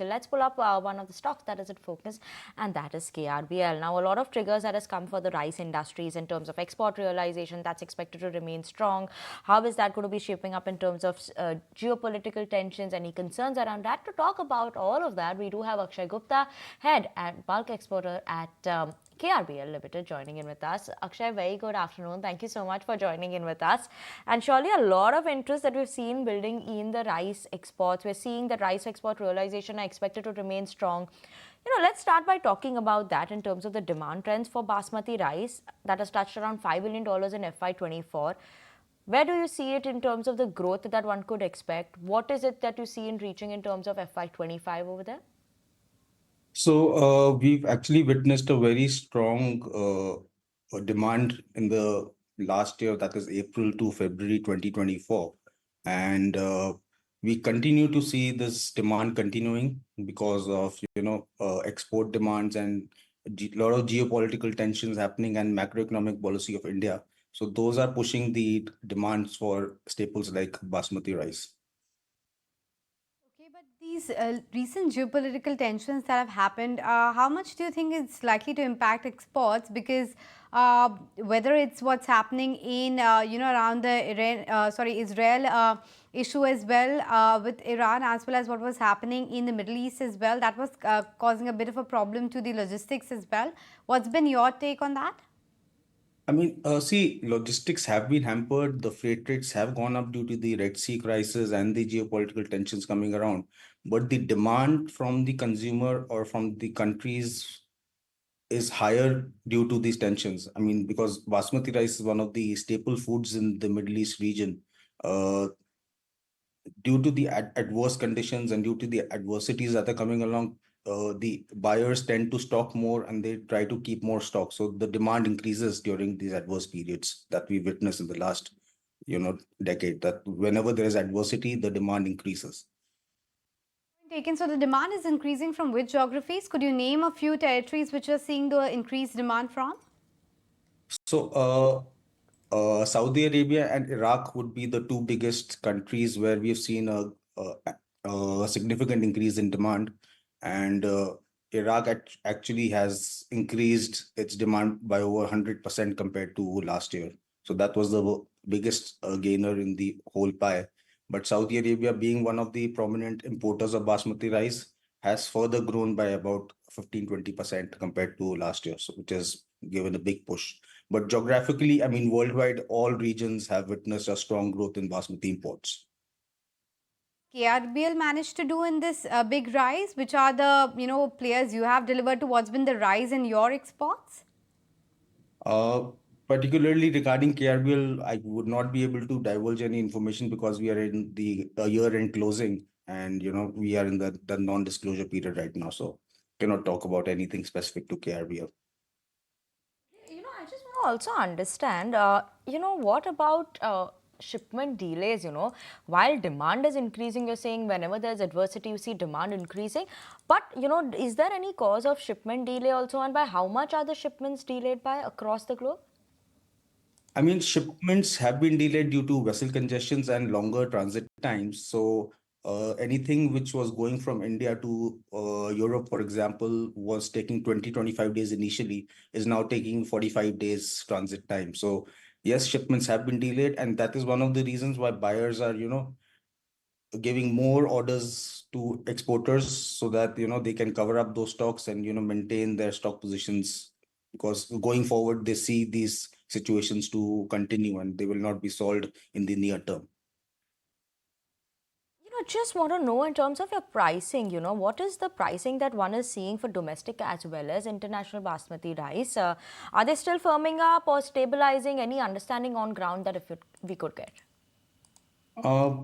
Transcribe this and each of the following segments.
let's pull up one of the stocks that is in focus, and that is KRBL. Now, a lot of triggers that has come for the rice industries in terms of export realization that's expected to remain strong. How is that going to be shaping up in terms of geopolitical tensions? Any concerns around that? To talk about all of that, we do have Akshay Gupta, head and bulk exporter at KRBL Limited, joining in with us. Akshay, very good afternoon. Thank you so much for joining in with us. And surely a lot of interest that we've seen building in the rice exports. We're seeing that rice export realization are expected to remain strong. Let's start by talking about that in terms of the demand trends for Basmati rice that has touched around $5 billion in FY24. Where do you see it in terms of the growth that one could expect? What is it that you see in reaching in terms of FY25 over there? So we've actually witnessed a very strong demand in the last year, that is April to February 2024. And we continue to see this demand continuing because of, export demands and a lot of geopolitical tensions happening and macroeconomic policy of India. So those are pushing the demands for staples like basmati rice. Okay, but these recent geopolitical tensions that have happened, how much do you think it's likely to impact exports? Because whether it's what's happening in, around the Israel issue as well with Iran, as well as what was happening in the Middle East as well, that was causing a bit of a problem to the logistics as well. What's been your take on that? I mean, see, logistics have been hampered. The freight rates have gone up due to the Red Sea crisis and the geopolitical tensions coming around. But the demand from the consumer or from the countries is higher due to these tensions. I mean, because basmati rice is one of the staple foods in the Middle East region. Uh, Due to the adverse conditions and due to the adversities that are coming along, the buyers tend to stock more and they try to keep more stock. So the demand increases during these adverse periods that we witnessed in the last, decade. That whenever there is adversity, the demand increases. Taken. So the demand is increasing from which geographies? Could you name a few territories which are seeing the increased demand from? Saudi Arabia and Iraq would be the two biggest countries where we've seen a significant increase in demand, and Iraq actually has increased its demand by over 100% compared to last year. So that was the biggest gainer in the whole pie. But Saudi Arabia, being one of the prominent importers of basmati rice, has further grown by about 15-20% compared to last year, so which has given a big push. But geographically, I mean, worldwide, all regions have witnessed a strong growth in basmati imports. KRBL managed to do in this big rise? Which are the players you have delivered to? What's been the rise in your exports? Uh, Particularly regarding KRBL, I would not be able to divulge any information because we are in the year-end closing, and we are in the non-disclosure period right now, so cannot talk about anything specific to KRBL. I just want to also understand, what about shipment delays? While demand is increasing, you're saying whenever there's adversity, you see demand increasing. But, is there any cause of shipment delay also? And by how much are the shipments delayed by across the globe? I mean, shipments have been delayed due to vessel congestions and longer transit times. So, anything which was going from India to Europe, for example, was taking 20-25 days initially, is now taking 45 days transit time. So, yes, shipments have been delayed. And that is one of the reasons why buyers are, giving more orders to exporters so that, they can cover up those stocks and, maintain their stock positions, because going forward, they see these situations to continue and they will not be solved in the near term. Just want to know in terms of your pricing, what is the pricing that one is seeing for domestic as well as international basmati rice? Are they still firming up or stabilizing? Any understanding on ground that we could get?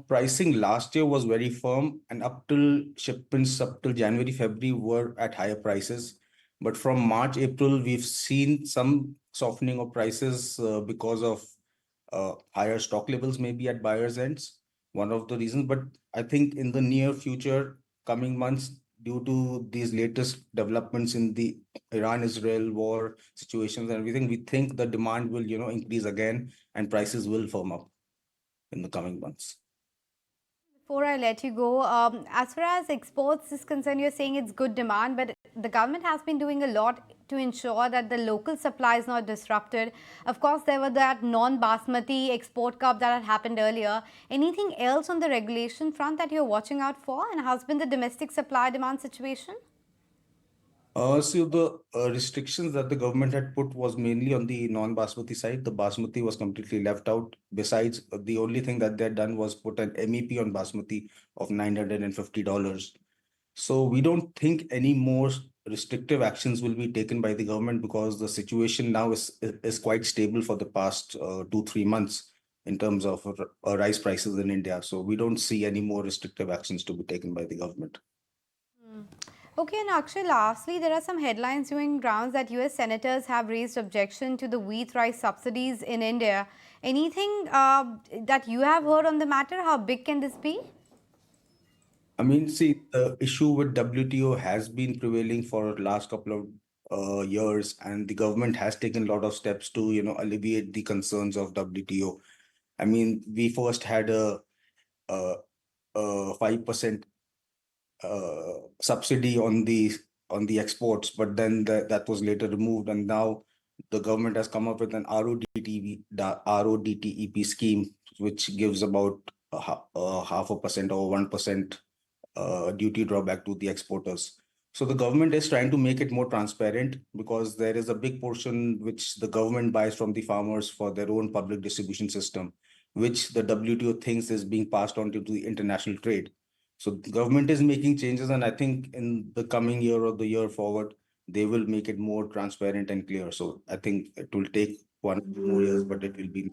Pricing last year was very firm, and up till shipments up till January, February were at higher prices. But from March, April, we've seen some softening of prices because of higher stock levels, maybe at buyers' ends. One of the reasons, but I think in the near future, coming months, due to these latest developments in the Iran-Israel war situations and everything, we think the demand will, increase again and prices will firm up in the coming months. Before I let you go, as far as exports is concerned, you're saying it's good demand, but the government has been doing a lot to ensure that the local supply is not disrupted. Of course, there were that non-Basmati export cup that had happened earlier. Anything else on the regulation front that you're watching out for, and how's been the domestic supply-demand situation? So the restrictions that the government had put was mainly on the non-Basmati side. The Basmati was completely left out. Besides, the only thing that they had done was put an MEP on Basmati of $950. So we don't think any more restrictive actions will be taken by the government because the situation now is quite stable for the past 2-3 months in terms of rice prices in India. So we don't see any more restrictive actions to be taken by the government. Okay, and Akshay, lastly, there are some headlines doing rounds that US senators have raised objection to the wheat rice subsidies in India. Anything that you have heard on the matter? How big can this be? I mean, see, the issue with WTO has been prevailing for last couple of years, and the government has taken a lot of steps to, alleviate the concerns of WTO. I mean, we first had a 5% subsidy on the exports, but then that was later removed, and now the government has come up with an RODTEP scheme, which gives about a 0.5% or 1% duty drawback to the exporters. So the government is trying to make it more transparent because there is a big portion which the government buys from the farmers for their own public distribution system, which the WTO thinks is being passed on to the international trade. So the government is making changes, and I think in the coming year or the year forward, they will make it more transparent and clear. So I think it will take 1 or 2 more years, but it will be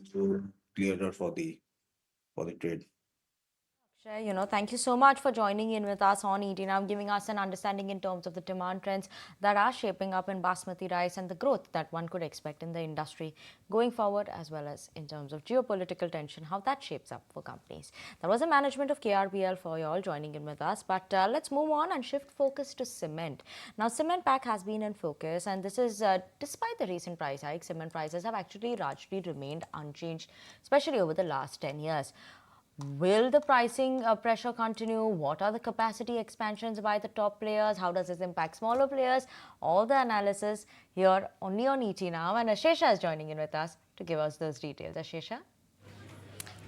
clearer for the trade. Akshay, thank you so much for joining in with us on ET Now, giving us an understanding in terms of the demand trends that are shaping up in Basmati rice and the growth that one could expect in the industry going forward, as well as in terms of geopolitical tension, how that shapes up for companies. That was the management of KRBL for you all joining in with us. But let's move on and shift focus to cement. Now, cement pack has been in focus, and this is despite the recent price hikes, cement prices have actually largely remained unchanged, especially over the last 10 years. Will the pricing pressure continue? What are the capacity expansions by the top players? How does this impact smaller players? All the analysis here only on ET Now. And Ashesha is joining in with us to give us those details. Ashesha?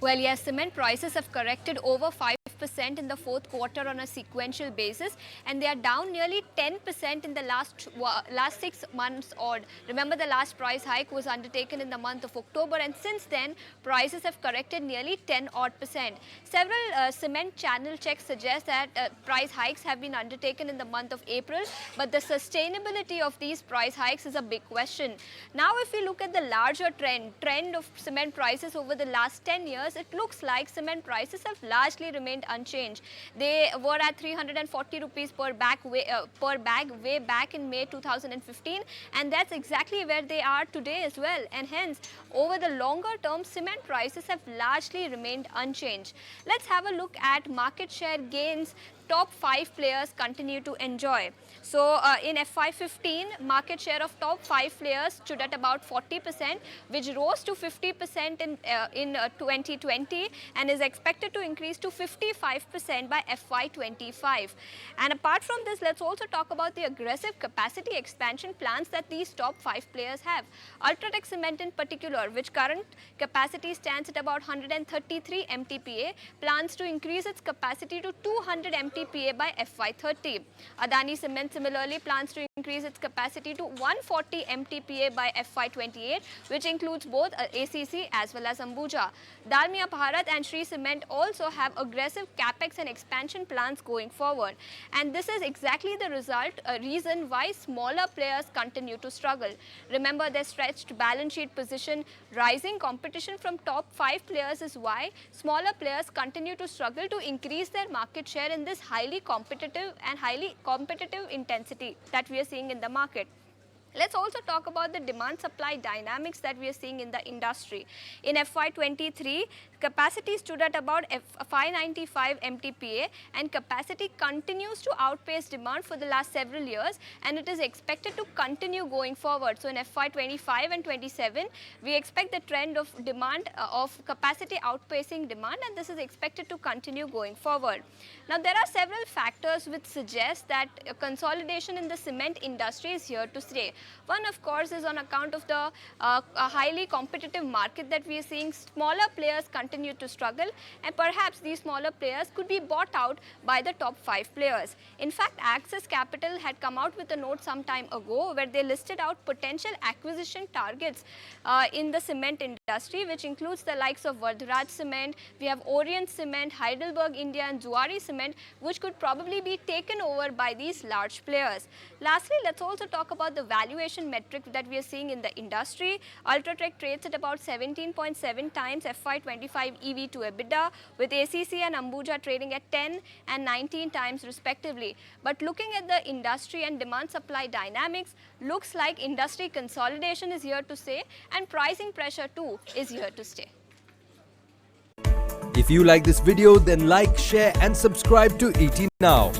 Well, yes, cement prices have corrected over 5% in the fourth quarter on a sequential basis, and they are down nearly 10% in the last 6 months odd. Remember, the last price hike was undertaken in the month of October, and since then, prices have corrected nearly 10 odd percent. Several cement channel checks suggest that price hikes have been undertaken in the month of April, but the sustainability of these price hikes is a big question. Now, if we look at the larger trend of cement prices over the last 10 years, it looks like cement prices have largely remained unchanged. They were at 340 rupees per bag way back in May 2015, and that's exactly where they are today as well. And hence, over the longer term, cement prices have largely remained unchanged. Let's have a look at market share gains top 5 players continue to enjoy. So in FY15, market share of top 5 players stood at about 40%, which rose to 50% in 2020 and is expected to increase to 55% by FY25. And apart from this, let's also talk about the aggressive capacity expansion plans that these top 5 players have. Ultratech Cement in particular, which current capacity stands at about 133 MTPA, plans to increase its capacity to 200 MTPA by FY30. Adani Cement similarly plans to increase its capacity to 140 MTPA by FY28, which includes both ACC as well as Ambuja. Dalmia Bharat and Shree Cement also have aggressive capex and expansion plans going forward. And this is exactly the reason why smaller players continue to struggle. Remember, their stretched balance sheet position, rising competition from top 5 players is why smaller players continue to struggle to increase their market share in this highly competitive intensity that we are seeing in the market. Let's also talk about the demand supply dynamics that we are seeing in the industry. In FY23, capacity stood at about 595 MTPA, and capacity continues to outpace demand for the last several years, and it is expected to continue going forward. So in FY25 and 27, we expect the trend of demand of capacity outpacing demand, and this is expected to continue going forward. Now there are several factors which suggest that consolidation in the cement industry is here to stay. One, of course, is on account of the highly competitive market that we are seeing. Smaller players continue to struggle, and perhaps these smaller players could be bought out by the top 5 players. In fact, Axis Capital had come out with a note some time ago where they listed out potential acquisition targets in the cement industry, which includes the likes of Vardharaj Cement, we have Orient Cement, Heidelberg India and Zuari Cement, which could probably be taken over by these large players. Lastly, let's also talk about the valuation metric that we are seeing in the industry. Ultratech trades at about 17.7 times FY25 EV to EBITDA, with ACC and Ambuja trading at 10 and 19 times respectively. But looking at the industry and demand supply dynamics, looks like industry consolidation is here to stay, and pricing pressure too is here to stay. If you like this video, then like, share and subscribe to ET Now.